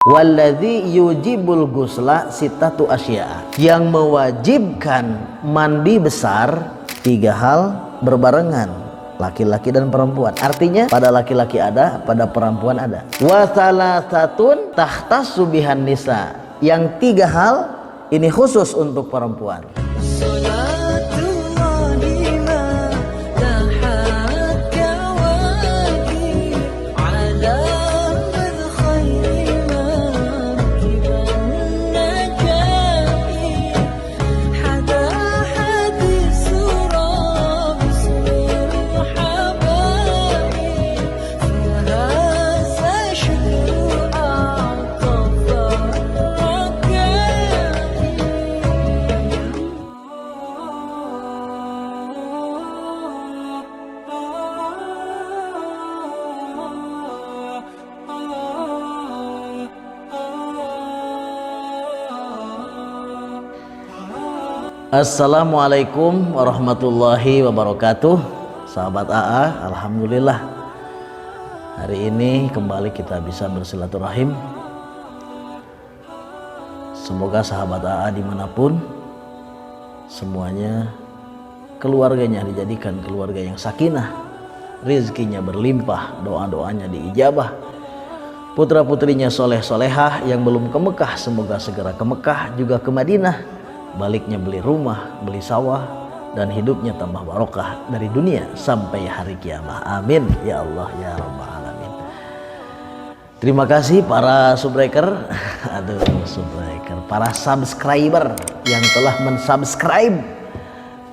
Walladzi yujibul ghusla sittatu asya, yang mewajibkan mandi besar 3 hal berbarengan, laki-laki dan perempuan. Artinya pada laki-laki ada, pada perempuan ada. Wa salasatun tahtassu bihan nisa, yang 3 hal ini khusus untuk perempuan. Assalamualaikum warahmatullahi wabarakatuh. Sahabat AA, alhamdulillah hari ini kembali kita bisa bersilaturahim. Semoga sahabat AA dimanapun semuanya keluarganya dijadikan keluarga yang sakinah, rizkinya berlimpah, doa-doanya diijabah, putra-putrinya soleh-solehah. Yang belum ke Mekah semoga segera ke Mekah, juga ke Madinah, baliknya beli rumah, beli sawah, dan hidupnya tambah barokah dari dunia sampai hari kiamat. Amin ya Allah ya Rabbal Alamin. Terima kasih para subbreaker, para subscriber yang telah mensubscribe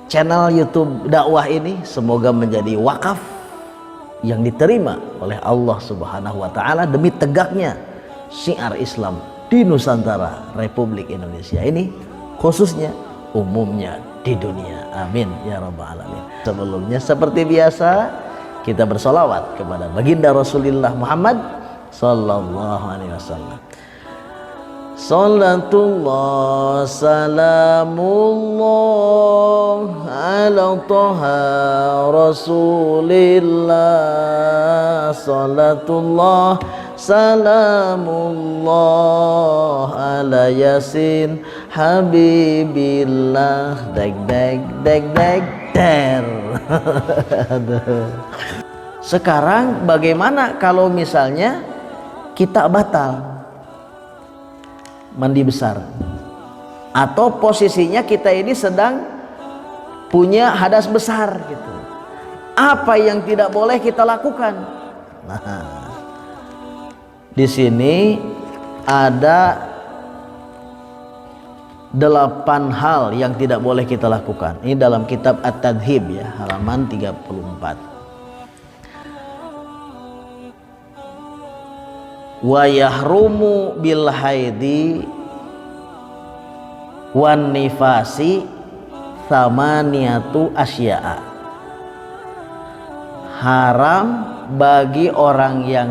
channel YouTube dakwah ini. Semoga menjadi wakaf yang diterima oleh Allah Subhanahu wa taala demi tegaknya syiar Islam di Nusantara Republik Indonesia ini, khususnya umumnya di dunia. Amin ya Rabbal Alamin. Sebelumnya seperti biasa kita bersolawat kepada baginda Rasulullah Muhammad sallallahu alaihi wasallam. Salatullah salamullah ala toha Rasulillah. Salatullah salamullah ala Yasin Habibillah. Deg deg deg deg der. Sekarang bagaimana kalau misalnya kita batal mandi besar, atau posisinya kita ini sedang punya hadas besar gitu? Apa yang tidak boleh kita lakukan? Nah, di sini ada 8 hal yang tidak boleh kita lakukan. Ini dalam kitab At-Tadhib ya, halaman 34. Wa yahrumu bil haidi wan nifasi thamaniyatu asya'a. Haram bagi orang yang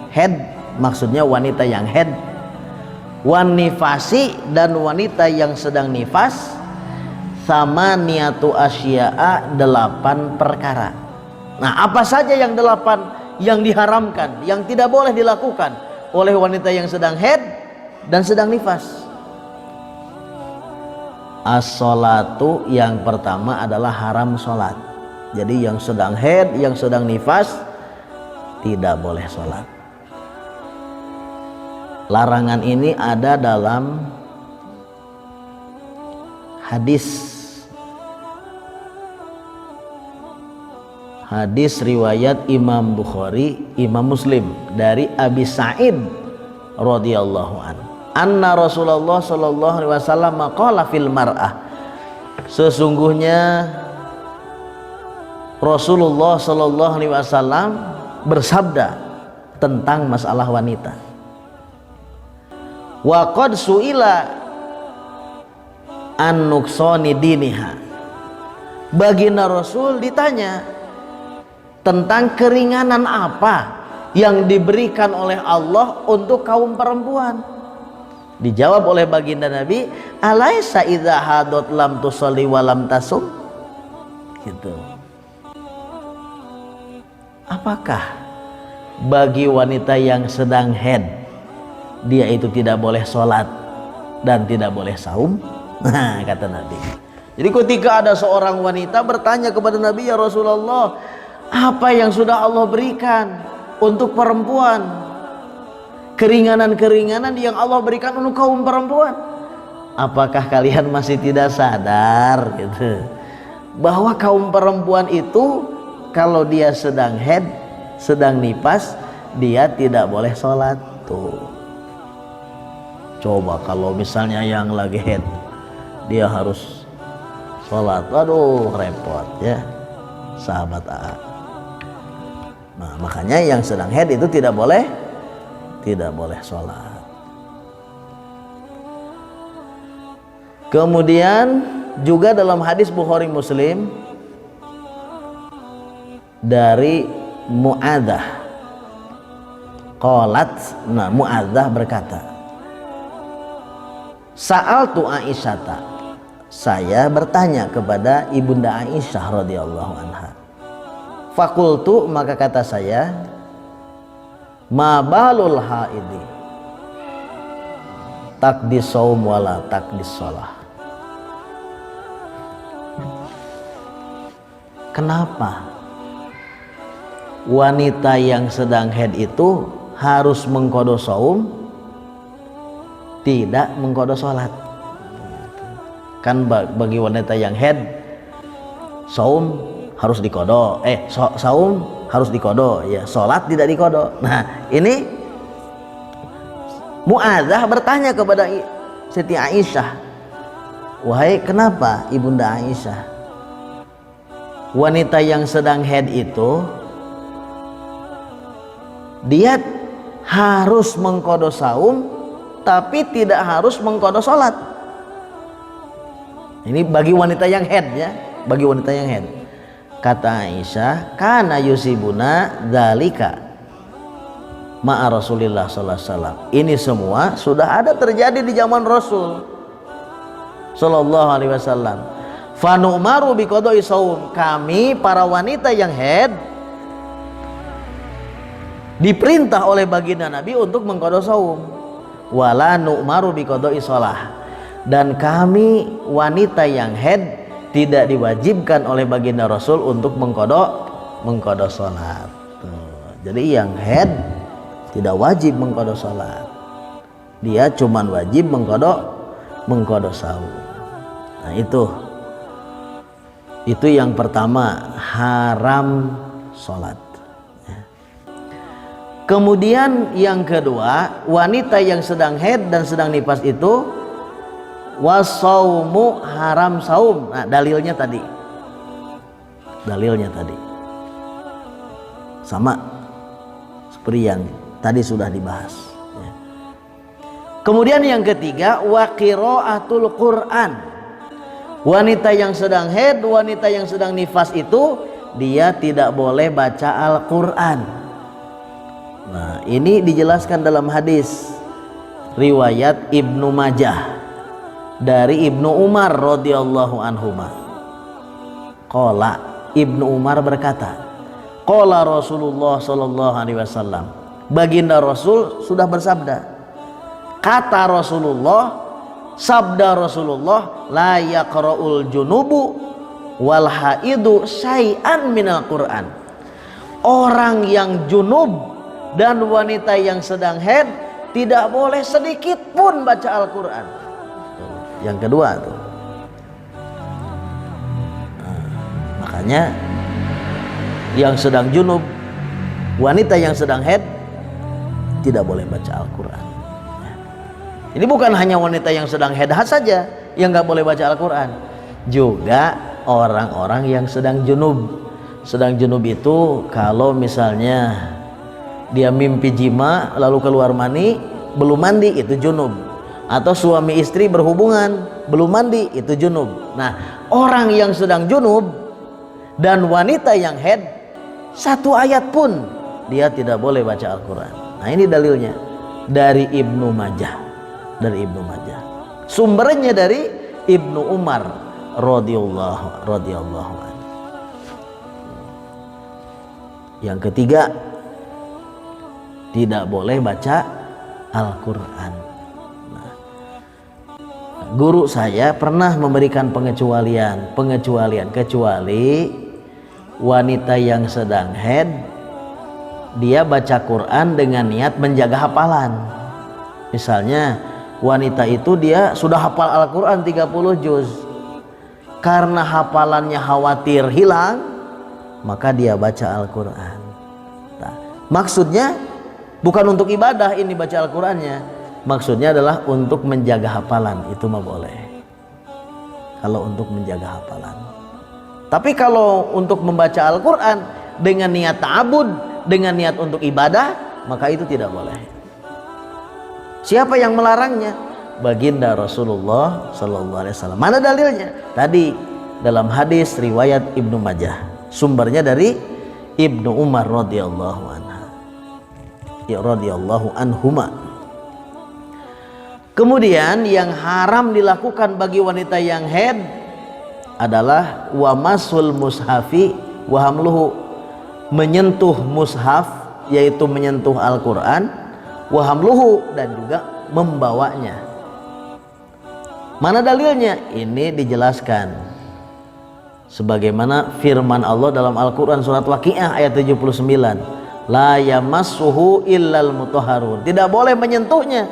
head, maksudnya wanita yang head, wan nifasi, dan wanita yang sedang nifas, thamaniyatu asya'a, 8 perkara. Nah, apa saja yang 8 yang diharamkan, yang tidak boleh dilakukan oleh wanita yang sedang haid dan sedang nifas? As-sholatu, yang pertama adalah haram sholat. Jadi yang sedang haid, yang sedang nifas tidak boleh sholat. Larangan ini ada dalam hadis riwayat Imam Bukhari, Imam Muslim, dari Abi Sa'id radhiyallahu anhu, anna Rasulullah sallallahu alaihi wasallam qala fil mar'ah, sesungguhnya Rasulullah sallallahu alaihi wasallam bersabda tentang masalah wanita. Wa qad su'ila an nuqsani diniha, baginda Rasul ditanya tentang keringanan apa yang diberikan oleh Allah untuk kaum perempuan. Dijawab oleh baginda Nabi, alaisa idza hadat lam tusalli wa lam tasum, gitu. Apakah bagi wanita yang sedang haid dia itu tidak boleh sholat dan tidak boleh saum. Nah, kata Nabi. Jadi ketika ada seorang wanita bertanya kepada Nabi, ya Rasulullah, apa yang sudah Allah berikan untuk perempuan, keringanan-keringanan yang Allah berikan untuk kaum perempuan, apakah kalian masih tidak sadar gitu, bahwa kaum perempuan itu kalau dia sedang haid, sedang nifas, dia tidak boleh sholat. Tuh, coba kalau misalnya yang lagi haid dia harus sholat, aduh repot ya sahabat A. Nah, makanya yang sedang haid itu tidak boleh sholat. Kemudian juga dalam hadis Bukhari Muslim dari Mu'adzah qalat, nah Mu'adzah berkata, sa'altu Aisyata, saya bertanya kepada ibunda Aisyah radhiyallahu anha. Fakultu, maka kata saya, ma balul haidi takdis saum wala takdis shalah. Kenapa wanita yang sedang haid itu harus mengqada saum, tidak mengqada salat? Kan bagi wanita yang haid saum harus diqada, saum harus diqada, ya salat tidak diqada. Nah, ini Mu'adzah bertanya kepada Siti Aisyah, wahai kenapa ibunda Aisyah, wanita yang sedang haid itu dia harus mengqada saum tapi tidak harus mengqada salat? Ini bagi wanita yang haid ya, bagi wanita yang haid. Kata Aisyah, kana yusibuna dzalika ma'a Rasulillah sallallahu alaihi wasallam. Ini semua sudah ada terjadi di zaman Rasul sallallahu alaihi wasallam. Fa nu'maru bi qada'i shaum. Kami para wanita yang haid diperintah oleh baginda Nabi untuk mengqada saum. Wala nu'maru bi qada'i shalah. Dan kami wanita yang haid tidak diwajibkan oleh baginda Rasul untuk mengqada salat. Jadi yang haid tidak wajib mengqada salat, dia cuman wajib mengqada saum. Nah, itu yang pertama, haram salat. Kemudian yang kedua, wanita yang sedang haid dan sedang nifas itu wasaumu haram saum. Nah, dalilnya tadi sama seperti yang tadi sudah dibahas ya. Kemudian yang ketiga, wa qiraatul Quran. Wanita yang sedang haid, wanita yang sedang nifas itu dia tidak boleh baca Al-Quran. Nah, ini dijelaskan dalam hadis riwayat Ibnu Majah dari Ibnu Umar radhiyallahu anhuma. Qala, Ibnu Umar berkata, qala Rasulullah sallallahu alaihi wasallam, baginda Rasul sudah bersabda. Kata Rasulullah, sabda Rasulullah, la yaqra'ul junubu wal haidu syai'an minal Qur'an. Orang yang junub dan wanita yang sedang haid tidak boleh sedikit pun baca Al-Quran. Yang kedua tuh. Nah, makanya yang sedang junub, wanita yang sedang haid tidak boleh baca Al-Quran. Ini bukan hanya wanita yang sedang haid saja yang nggak boleh baca Al-Quran, juga orang-orang yang sedang junub. Sedang junub itu kalau misalnya dia mimpi jima lalu keluar mani belum mandi, itu junub. Atau suami istri berhubungan belum mandi, itu junub. Nah, orang yang sedang junub dan wanita yang haid, satu ayat pun dia tidak boleh baca Al-Quran. Nah, ini dalilnya dari Ibnu Majah, sumbernya dari Ibnu Umar radhiyallahu anhu. Yang ketiga, tidak boleh baca Al-Quran. Nah, guru saya pernah memberikan pengecualian kecuali wanita yang sedang haid, dia baca Quran dengan niat menjaga hafalan. Misalnya wanita itu dia sudah hafal Al-Quran 30 juz, karena hafalannya khawatir hilang, maka dia baca Al-Quran. Nah, maksudnya bukan untuk ibadah ini baca Al-Qurannya, maksudnya adalah untuk menjaga hafalan, itu mah boleh kalau untuk menjaga hafalan. Tapi kalau untuk membaca Al-Quran dengan niat ta'abud, dengan niat untuk ibadah, maka itu tidak boleh. Siapa yang melarangnya? Baginda Rasulullah Sallallahu Alaihi Wasallam. Mana dalilnya? Tadi dalam hadis riwayat Ibnu Majah, sumbernya dari Ibnu Umar radhiyallahu anhuma. Kemudian yang haram dilakukan bagi wanita yang haid adalah wa masul mushafi wa hamluhu, menyentuh mushaf yaitu menyentuh Al-Quran, wa hamluhu dan juga membawanya. Mana dalilnya? Ini dijelaskan sebagaimana firman Allah dalam Al-Quran surat Waqiah ayat 79, la yamassuhu illal mutahharun, tidak boleh menyentuhnya.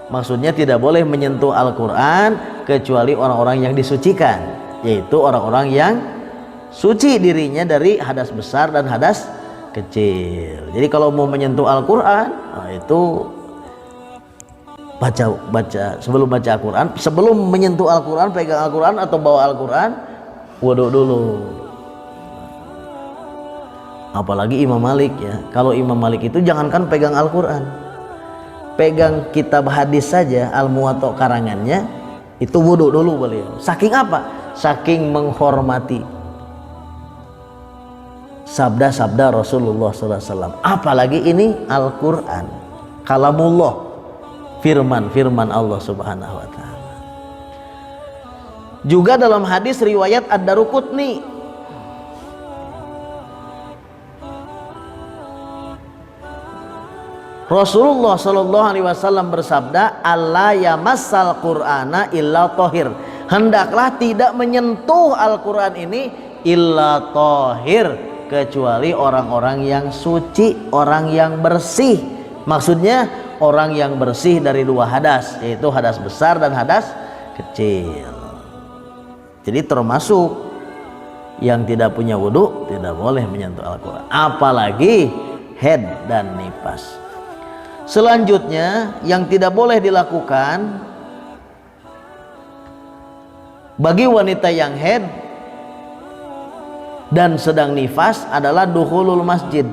Maksudnya tidak boleh menyentuh Al-Quran kecuali orang-orang yang disucikan, yaitu orang-orang yang suci dirinya dari hadas besar dan hadas kecil. Jadi kalau mau menyentuh Al-Quran, nah itu baca sebelum baca Al-Quran, sebelum menyentuh Al-Quran, pegang Al-Quran atau bawa Al-Quran, wudu dulu. Apalagi Imam Malik ya. Kalau Imam Malik itu jangankan pegang Al-Quran, pegang kitab hadis saja, Al-Muwatta karangannya, itu wudu dulu beliau. Saking apa? Saking menghormati sabda-sabda Rasulullah SAW. Apalagi ini Al-Quran, kalamullah, firman Allah Subhanahu wa ta'ala. Juga dalam hadis riwayat Ad-Daruqutni, Rasulullah Shallallahu Alaihi Wasallam bersabda, Allah yamassal Qur'ana illa tohir, hendaklah tidak menyentuh Al-Quran ini illa tohir, kecuali orang-orang yang suci, orang yang bersih. Maksudnya orang yang bersih dari dua hadas, yaitu hadas besar dan hadas kecil. Jadi termasuk yang tidak punya wudhu tidak boleh menyentuh Al-Quran, apalagi haid dan nifas. Selanjutnya yang tidak boleh dilakukan bagi wanita yang haid dan sedang nifas adalah dukhulul masjid,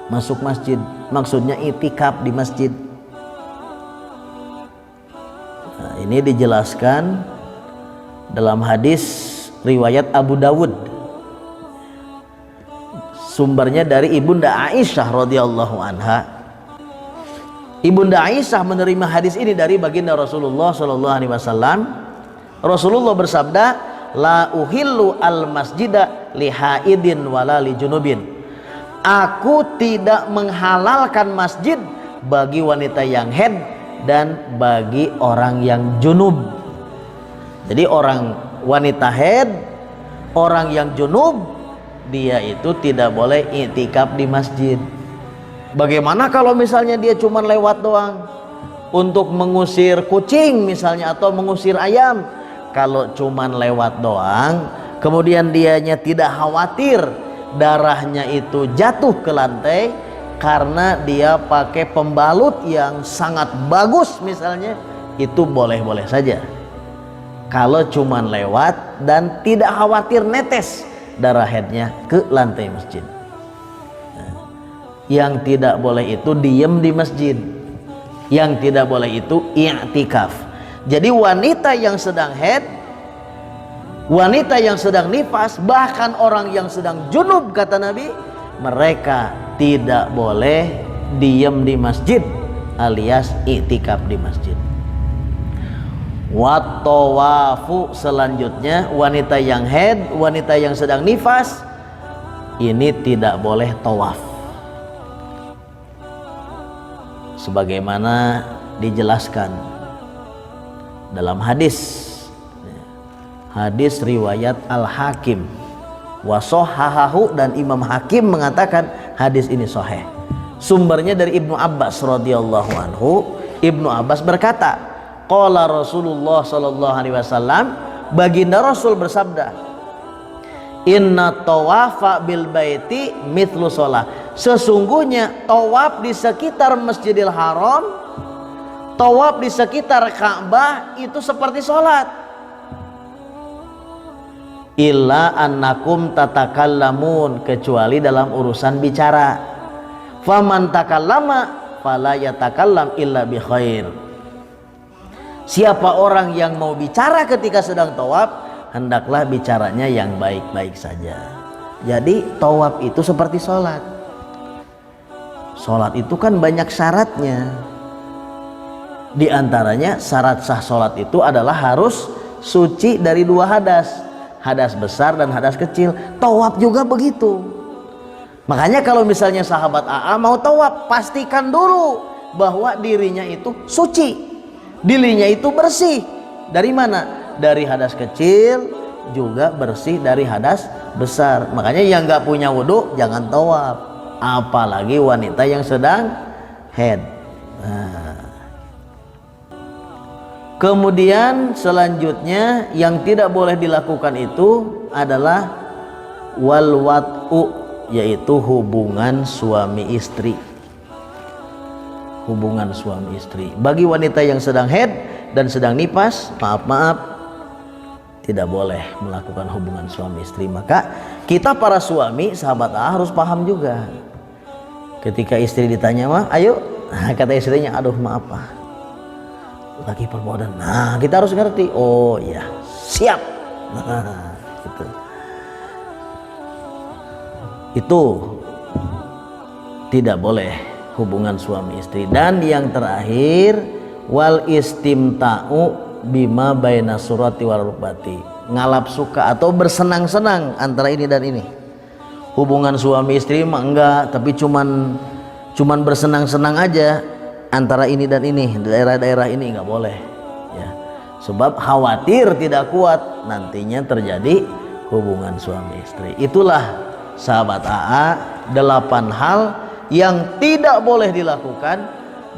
masuk masjid, maksudnya itikaf di masjid. Nah, ini dijelaskan dalam hadis riwayat Abu Dawud, sumbernya dari Ibunda Aisyah radhiyallahu anha. Ibunda Aisyah menerima hadis ini dari baginda Rasulullah sallallahu alaihi wasallam. Rasulullah bersabda, la uhillu al masjida li haidin wala li junubin. Aku tidak menghalalkan masjid bagi wanita yang haid dan bagi orang yang junub. Jadi orang wanita haid, orang yang junub, dia itu tidak boleh i'tikaf di masjid. Bagaimana kalau misalnya dia cuma lewat doang untuk mengusir kucing misalnya atau mengusir ayam? Kalau cuma lewat doang, kemudian dianya tidak khawatir darahnya itu jatuh ke lantai karena dia pakai pembalut yang sangat bagus misalnya, itu boleh-boleh saja. Kalau cuma lewat dan tidak khawatir netes darah haidnya ke lantai masjid. Yang tidak boleh itu diem di masjid, yang tidak boleh itu i'tikaf. Jadi wanita yang sedang haid, wanita yang sedang nifas, bahkan orang yang sedang junub kata Nabi, mereka tidak boleh diem di masjid alias i'tikaf di masjid. Wat tawafu, selanjutnya wanita yang haid, wanita yang sedang nifas ini tidak boleh tawaf. sebagaimana dijelaskan dalam hadis riwayat Al-Hakim wa shahhahahu, dan Imam Hakim mengatakan hadis ini sahih. Sumbernya dari Ibnu Abbas radhiyallahu anhu. Ibnu Abbas berkata, qala Rasulullah sallallahu alaihi wasallam, baginda Rasul bersabda, inna tawafa bil baiti mithlu sholah, sesungguhnya tawaf di sekitar Masjidil Haram, tawaf di sekitar Ka'bah itu seperti sholat. Illa annakum tatakallamun, kecuali dalam urusan bicara. Faman takallama fala yatakallam illa bi khair. Siapa orang yang mau bicara ketika sedang tawaf, hendaklah bicaranya yang baik-baik saja. Jadi tawaf itu seperti sholat. Sholat itu kan banyak syaratnya. Di antaranya syarat sah sholat itu adalah harus suci dari dua hadas, hadas besar dan hadas kecil. Tawaf juga begitu. Makanya kalau misalnya sahabat AA mau tawaf, pastikan dulu bahwa dirinya itu suci, dirinya itu bersih. Dari mana? Dari hadas kecil, juga bersih dari hadas besar. Makanya yang nggak punya wudhu jangan tawaf, apalagi wanita yang sedang haid. Kemudian selanjutnya yang tidak boleh dilakukan itu adalah wal wat'u, yaitu hubungan suami istri. Hubungan suami istri bagi wanita yang sedang haid dan sedang nifas, maaf tidak boleh melakukan hubungan suami istri. Maka kita para suami, sahabat A, harus paham juga. Ketika istri ditanya, mah ayo, kata istrinya, aduh maaf Pak, lagi perbuatan. Nah, kita harus ngerti. Oh iya, siap. Nah, gitu. Itu tidak boleh hubungan suami istri. Dan yang terakhir, wal istimta'u bima baina surati wal rukbati, ngalap suka atau bersenang-senang antara ini dan ini. Hubungan suami istri mah enggak, tapi cuman bersenang-senang aja antara ini dan ini, daerah-daerah ini enggak boleh ya. Sebab khawatir tidak kuat nantinya terjadi hubungan suami istri. Itulah sahabat AA 8 hal yang tidak boleh dilakukan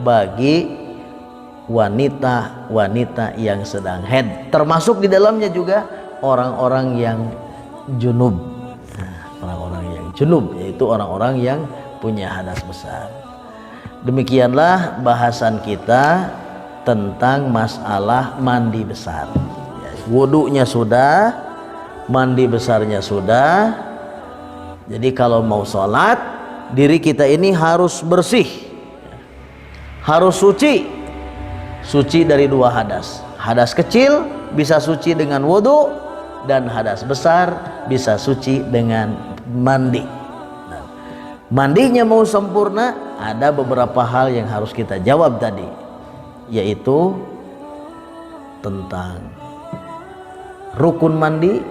bagi wanita yang sedang haid, termasuk di dalamnya juga orang-orang yang junub. Orang-orang yang junub yaitu orang-orang yang punya hadas besar. Demikianlah bahasan kita tentang masalah mandi besar. Wudunya sudah, mandi besarnya sudah. Jadi kalau mau sholat, diri kita ini harus bersih, harus suci. Suci dari dua hadas. Hadas kecil bisa suci dengan wudhu, dan hadas besar bisa suci dengan mandi. Nah, mandinya mau sempurna, ada beberapa hal yang harus kita jawab tadi, yaitu tentang rukun mandi,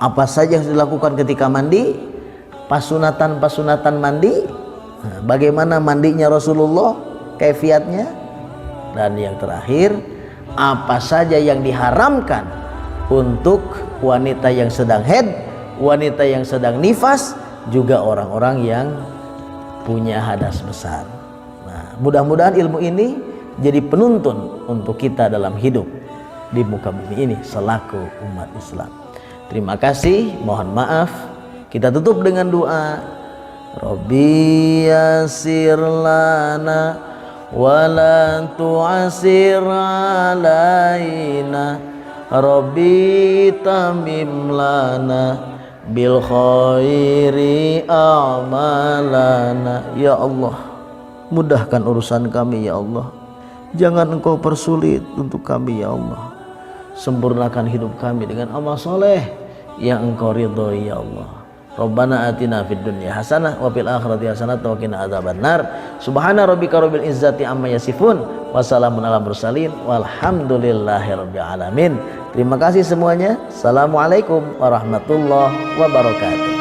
apa saja yang dilakukan ketika mandi, pasunatan mandi, bagaimana mandinya Rasulullah, kaifiatnya. Dan yang terakhir, apa saja yang diharamkan untuk wanita yang sedang haid, wanita yang sedang nifas, juga orang-orang yang punya hadas besar. Nah, mudah-mudahan ilmu ini jadi penuntun untuk kita dalam hidup di muka bumi ini selaku umat Islam. Terima kasih, mohon maaf. Kita tutup dengan doa. Rabbi yassir lana wala tu'asir alaina, Rabbi tamim lana bil khairi a'malana. Ya Allah, mudahkan urusan kami ya Allah, jangan Engkau persulit untuk kami ya Allah. Sempurnakan hidup kami dengan amal soleh yang Engkau ridhoi ya Allah. Rabbana atina fid dunya hasanah wa fil akhirati hasanah wa qina adzabannar. Subhana rabbika rabbil izzati amma yasifun wa salamun alal mursalin walhamdulillahirabbil alamin. Terima kasih semuanya. Assalamualaikum warahmatullahi wabarakatuh.